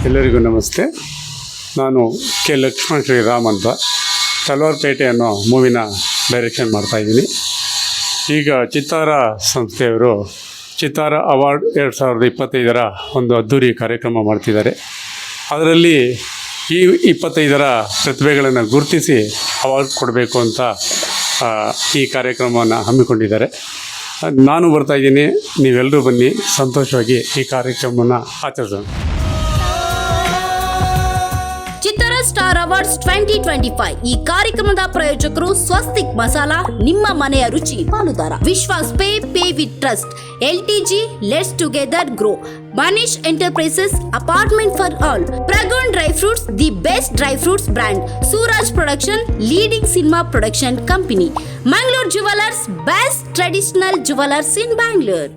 ಎಲ್ಲರಿಗೂ ನಮಸ್ತೆ. ನಾನು ಕೆ ಲಕ್ಷ್ಮಣ ಶ್ರೀರಾಮ್ ಅಂತ ತಲವಾರ್ಪೇಟೆ ಅನ್ನೋ ಮೂವಿನ ಡೈರೆಕ್ಷನ್ ಮಾಡ್ತಾಯಿದ್ದೀನಿ. ಈಗ ಚಿತ್ತಾರ ಸಂಸ್ಥೆಯವರು ಚಿತ್ತಾರ ಅವಾರ್ಡ್ 2025 ಒಂದು ಅದ್ಧೂರಿ ಕಾರ್ಯಕ್ರಮ ಮಾಡ್ತಿದ್ದಾರೆ. ಅದರಲ್ಲಿ ಈ 25 ಪ್ರತಿಭೆಗಳನ್ನು ಗುರುತಿಸಿ ಅವಾರ್ಡ್ ಕೊಡಬೇಕು ಅಂತ ಈ ಕಾರ್ಯಕ್ರಮವನ್ನು ಹಮ್ಮಿಕೊಂಡಿದ್ದಾರೆ. ನಾನು ಬರ್ತಾಯಿದ್ದೀನಿ, ನೀವೆಲ್ಲರೂ ಬನ್ನಿ, ಸಂತೋಷವಾಗಿ ಈ ಕಾರ್ಯಕ್ರಮವನ್ನು ಆಚರಿಸೋಣ. ಚಿತ್ತಾರ ಸ್ಟಾರ್ ಅವಾರ್ಡ್ಸ್ 2025 ಈ ಕಾರ್ಯಕ್ರಮದ ಪ್ರಾಯೋಜಕರು ಸ್ವಸ್ತಿಕ್ ಮಸಾಲಾ, ನಿಮ್ಮ ಮನೆಯ ರುಚಿ ಪಾಲುದಾರ, Vishwas pay with trust, LTG let's together grow, Manish enterprises, apartment for all, ಪ್ರಗೂನ್ dry fruits, the best dry fruits brand, Suraj production, leading cinema production company, Mangaluru jewellers, best traditional jewellers in Bangalore.